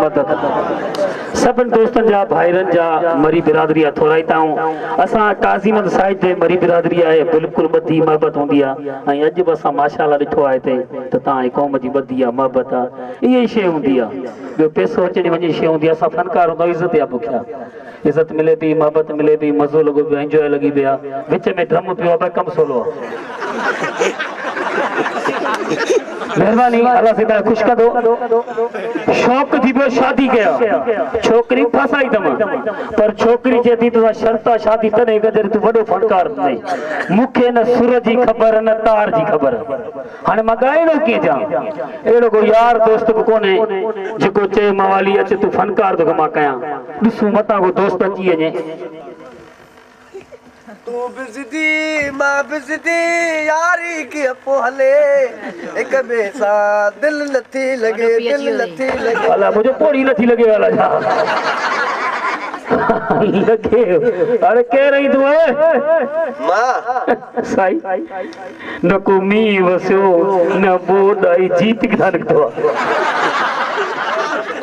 मदद सभिनि दोस्तनि जा भाइरनि जा मरी बिरादरी थोराईता असां काज़ीमत साहिब जे मरी बिरादरी आहे बिल्कुलु ॿधी मोहबत हूंदी आहे ऐं अॼु बि असां माशाअल्लाह ॾिठो आहे हिते त तव्हांजी क़ौम जी ॿधी आहे मोहबत आहे इहा ई शइ हूंदी आहे ॿियो पैसो अचणी वञी शइ हूंदी आहे असां फनकार हूंदा इज़त जा बुखिया इज़त मिले थी मोहबत मिले थी मज़ो लॻो पियो एंजॉय लॻी पियो आहे विच में ड्रम पियो आहे कमु सोलो आहे मेहरबानी अल्लाह से खुश कर दो शौक थी पियो शादी कया छोकरी फसाई तम पर छोकरी जे थी तो शर्त शादी तने गजर तू वडो फनकार नहीं मुखे न सुर जी खबर न तार जी खबर हाने मां गाइणो के जा एड़ो को यार दोस्त को कोने जेको चे मवाली अच तू फनकार तो मां कया दिसू मता को दोस्त अची वने तू बिजदी मां बिजदी यारी के पोहले एक बेसा दिल नथी लगे वाला मुझे पोड़ी नथी लगे वाला जा लगे अरे कह रही तू है मां साई न को मी वसो न बोदाई जीत के तो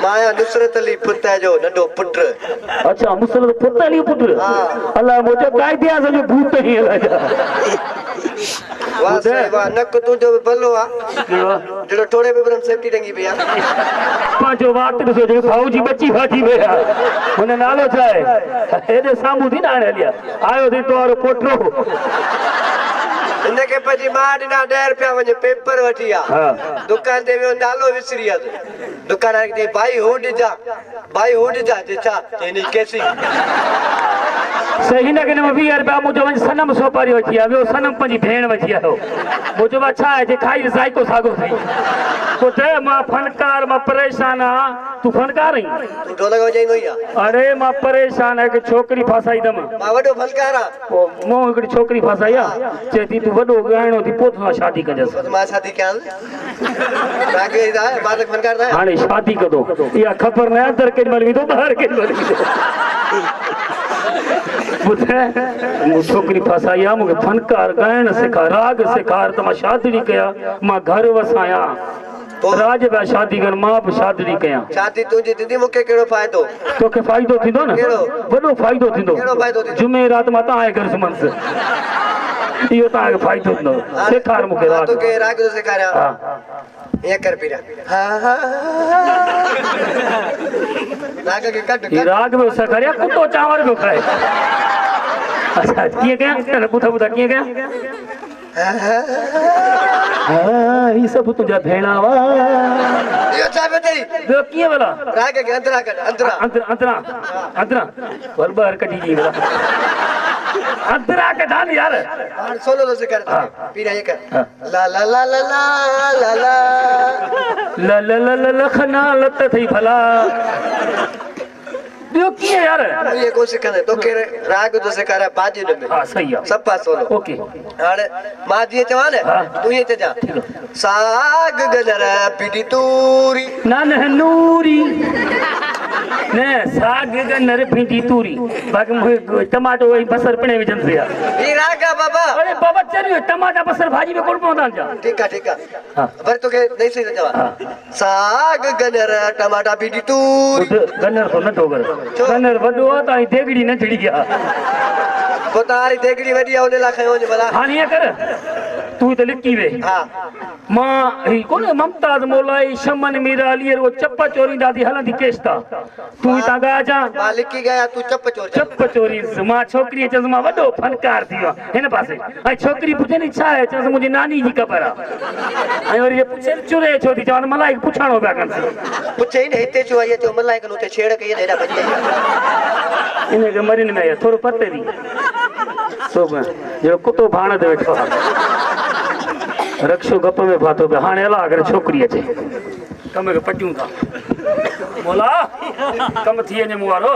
माया नुसरत अली पुत्र जो नडो पुत्र अच्छा नुसरत पुत्र अली पुत्र अल्लाह मुझे काय दिया जो भूत ही है वाह से वाह नक तू जो भलो आ जो थोड़े पे ब्रह्म सेफ्टी टंगी पिया पांचो बात तो जो भाऊजी बच्ची फाटी पिया उन नालो छाए एदे सामू थी ना लिया आयो थी तोरो पोटरो इनके पजी मां दिना 10 रुपया वने पेपर वठी आ दुकान ते वो नालो विसरी आ दुकान के भाई हुड जा जे छा तेनी कैसी सही न के 20 रुपया मुजो वन सनम सोपारी वठी आ वो सनम पजी भेण वठी आ मुजो अच्छा है जे खाई जायको सागो थई पुटे मां फनकार मां परेशान आ तू फनकार ही तू ढोलक वजाइनो ही आ अरे मां परेशान है कि छोकरी फसाई दम मां वडो फनकार आ मो एकड़ी छोकरी फसाई आ चेती तू वडो गाणो थी पोत सां शादी कजस मां शादी कयां रागे दा बाद फनकार दा हाने शादी कदो या खबर न अंदर के मलवी तो बाहर के मलवी बुधे मु छोकरी फसाई आ मुके फनकार गायन सिखा राग सिखा त मां शादी कया मां घर वसाया राज बा शादी कर मां भी शादी कया शादी तुजी दीदी मुके केड़ो फायदो तोके फायदो थिंदो ना बड़ो फायदो थिंदो केड़ो फायदो थिंदो जुमे रात मा ता आए घर सुमंस यो ता फायदो थिंदो सिखार मुके राग तोके राग जो सिखाया हां ये कर पीरा हां राग के कट राग में सिखाया कुत्तो चावल को खाए अच्छा किए गया तने बुधा बुधा किए गया हां ई सब तुझा भेणावा यो चाबे तेरी यो किए वाला राग के अंतरा कर अंतरा बरबर कटी जी वाला अंतरा के डाल यार सोलो से कर पीरा ये कर ला ला ला ला ला ला ला ला ला ला लखना लत थई भला यो किए यार ये को सिखाने तो के राग जो सिखा रहा बाजी में हां सही है सब पास सोलो ओके हां माजी चवान तू ये जा साग गजर पीटी तूरी ना नूरी ने साग गनर भिंडी तूरी बाकी टमाटो वही बसर पने विजन से ये रागा बाबा अरे बाबा चलियो टमाटा बसर भाजी में कोन पौंदा जा ठीक है हां पर तो के नहीं सही जवाब साग गनर टमाटा भिंडी तूरी गनर तो न दोगर गनर वडो त देगड़ी न चढ़ी गया तो तारी देगड़ी वडी ओने ला खयो भला हां ये कर तू तो लिखी वे हां मां ही कोन ममताज मोलाई शमन मीरा अली वो चप्पा चोरी दादी हलंदी केस्ता तू ता गा जा मालिक की गया तू चप्पा चोरी मां छोकरी चस मां वडो फनकार थियो हेन पासे आई छोकरी पुछे नी छा है चस मुजी नानी जी खबर आ आई और ये पुछे चुरे छोदी जवान मलाई पुछाणो बा कन पुछे ही हेते जो आई तो मलाई कनु ते छेड़ के हेडा बजी इने के मरिन में थोरो पत्ते दी सो जो कुतो भाण दे बैठो रक्षो गप में बातो पे हाने अला अगर छोकरी अचे कम के पटियूं था बोला कम थिए ने मुवारो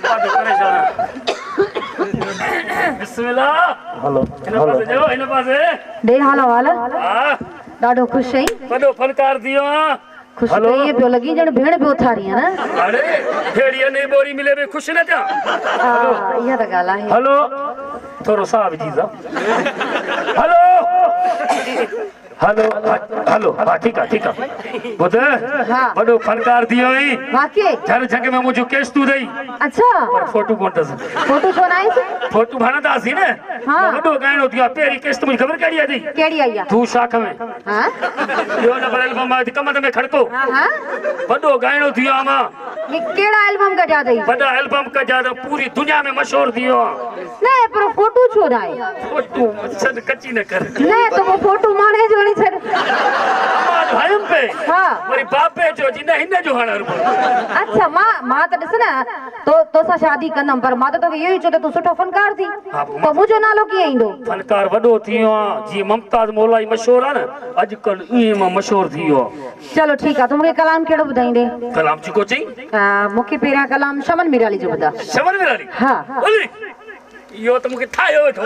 पादो परेशान बिस्मिल्लाह हेलो इन पासे दे हालो वाला हां डाडो खुश है बडो फनकार दियो खुश तो ये पे लगी जण भेड़ पे उथारी है ना अरे भेड़िया नहीं बोरी मिले बे खुश न जा हां ये तो गाला है हेलो थोरो साहब जी सा हेलो हेलो हेलो हाँ ठीक है बुध हाँ। बड़ो फनकार दियो ही वाकई झर जंग में मुझे केस तू दई अच्छा पर फोटो कोन दस फोटो छो ना आई फोटो भाना दासी ने हाँ। बड़ो गायनो दिया पेरी केस मुझे खबर केड़ी आदी केड़ी आई तू शाख में हां यो न बड़ल बम कमर में खड़को हां बड़ो गायनो दिया मा ये केड़ा एल्बम का जा दई बड़ा एल्बम का ज्यादा पूरी दुनिया में मशहूर दियो नहीं पर फोटो छो ना आई फोटो सद कच्ची न कर नहीं तो वो फोटो माने जोड़ी छड़ मां भाईम पे हां मेरी बापे जो जिने हिने जो हणर अच्छा मां तो दस ना तो सा शादी कंदम पर मां तो यही चो तू सुठो फनकार थी तो मुझो नालो की इंदो फनकार वडो थियो जी ममताज मौलाई मशहूर है ना आजकल ई में मशहूर थियो चलो ठीक है तो मुके कलाम केड़ो बुधाइंदे कलाम जी को चई मुके पेरा कलाम शमन मिराली जो बुधा शमन मिराली हां ओली यो तो मुके थायो वेठो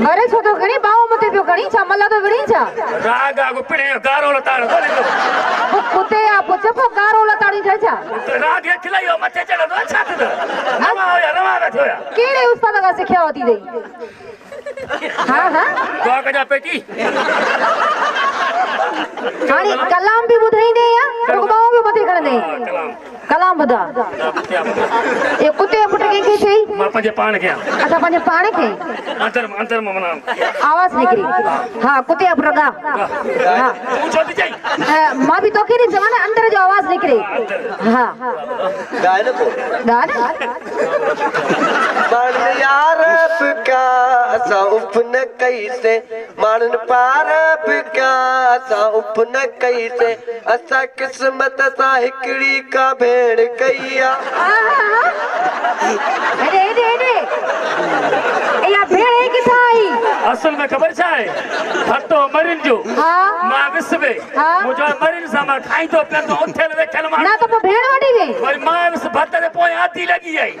मरे छो तो घणी बाव मते पियो घणी छा मला तो घणी छा राग आगो पिणे गारो लताड़ कोने वो कुते आ पुछो गारो लताड़ी छा छा तो राग ये खिलायो मथे चढ़ो तो अच्छा तो रमा बैठो या केड़े उस्ताद का सिखया होती दई हां दुआ कजा पेटी हानी कलाम भी बुधाई दे या तो बाव भी मते खण दे कलाम बुधा ये कुते पुट के छई मां पंजे पाण के अच्छा पंजे पाण के अंतर में मना आवाज निकली हां कुते अपरगा हां तू छोटी जाई मां भी तो के नहीं जमाना अंदर जो आवाज निकली हां गाय न को गाना मन यार का सा उपन कैसे मानन पार का सा उपन कैसे असा किस्मत सा हिकड़ी का भेड़ कईया अरे या भेड़ है कि थाई असल में खबर छा है हतो मरिन जो हां मां विसबे हाँ। मुझा मरिन सामा खाई तो पे तो उठल वेठल मां ना तो वो भेड़ वठी गई वरी मां विस भत रे पोय आती लगी आई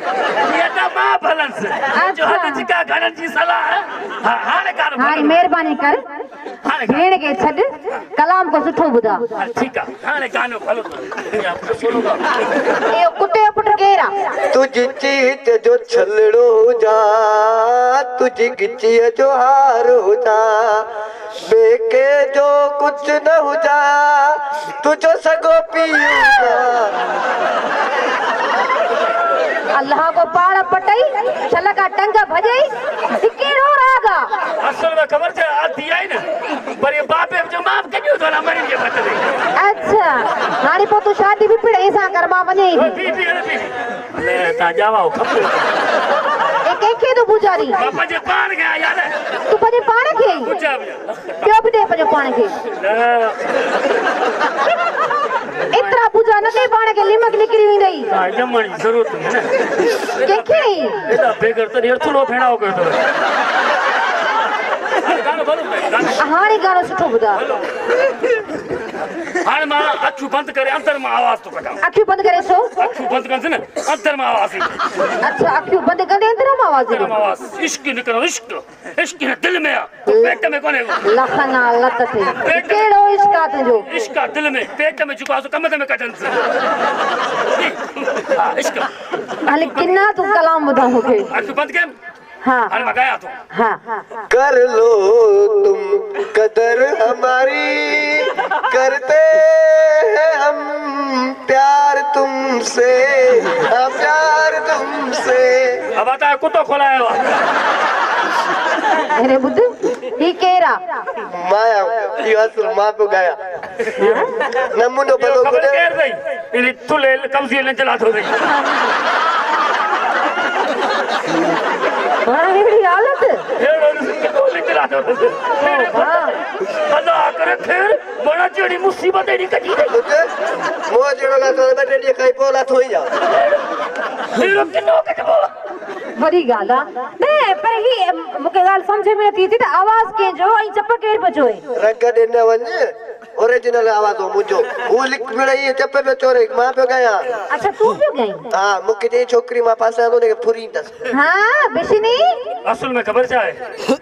ये तो मां भलंस जो हद जिका घणन जी सलाह हाने कार हां मेहरबानी कर भेड़ के छड कलाम को सुठो बुधा ठीक है हाने गानो भलो आप सुनो गा ये कुते पुट केरा तुझी चीत जो छलड़ो जा तुझी गिची जो हार हो जा बेके जो कुछ न हो जा तुझो सगो पियो अल्लाह को पाड़ पटई छल का टंगा भजई केड़ो रागा असल में खबर छा आती आई ना पर ये बापे जो माफ कजो तो ना मरिन के भत रे अच्छा हानी पो तू शादी भी पिड़े सा कर मां वने पी ले ता जावा खबर एक के तो पुजारी बापा जे पान गया यार तू पजे पाण के पूछा क्यों भी दे पजे पाण के इतना पूजा न के पाण के लिमक निकली हुई नहीं हां जमणी जरूरत है ना के एदा बेगर तो हेरथुलो फेणाओ के तो गानो भलो हानी गानो सुठो बुधा हां मां अखियूं बंद करे अंदर में आवाज तो कटा अखियूं बंद करे सो अखियूं बंद कर ना अंदर में आवाज अच्छा अखियूं बंद कर दे अंदर में आवाज अंदर में आवाज इश्क निकलो इश्क है दिल में तो पेट में कोने लखना लत थे केड़ो इश्क तुझो इश्क दिल में पेट में झुका सो कमर में कटन से इश्क हाले किन्ना तू कलाम बुधा होके अखियूं बंद कर हां हां मगाया तो हां कर लो तुम कदर हमारी करते हैं हम प्यार तुमसे हम प्यार तुमसे अब आता कुत्तो खोलाया अरे बुद्ध ही केरा माया ये असुर मां पे गया नमूनो भलो खबर गुदे कर दई इनी तुले कमजी ने चला दो दई हां एड़ी हालत हेड़ो ने तुले चला दो अल्लाह करे फिर बड़ा जेड़ी मुसीबत एडी कटी गुदे मो जेड़ो ला तो बैठे दी खाई पोला थोई जा हेड़ो किनो कटबो बड़ी गाला ने पर ही मुके गाल समझ में नथी थी आवाज के जो आई चप केर बजोए रंग देने वने ओरिजिनल आवाज हो मुझो वो लिख मिले ये चप्पे पे चोरे मां पे गया अच्छा तू भी गई हां मुके जे छोकरी मां पास आंदो ने फुरी दस हां बिशनी असल में खबर छा है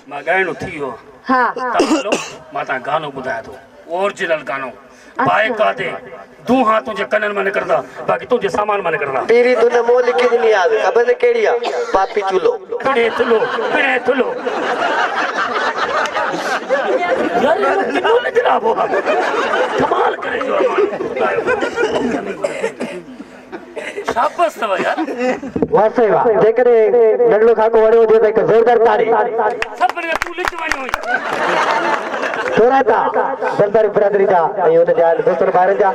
मां गायनो थियो हां हेलो मां ता गानो बुधाया तो ओरिजिनल गानो बाए का दे दू हाथ तुझे कनन मन करदा बाकी तुझे सामान मन करदा पीरी तूने मोह लिखी नहीं याद खबर है केड़ी आ पापी चूलो पिणे थुलो यार ये किनो ले जनाब हो कमाल करे जो शाबाश तवा यार वासे वाह जेकरे नडलो खाको वड़े हो तो एक जोरदार तारी सब ने तू लिख वणी हुई थोड़ा था बंदर ब्रदरी जा अयो ते जान दोस्तन बाहर जा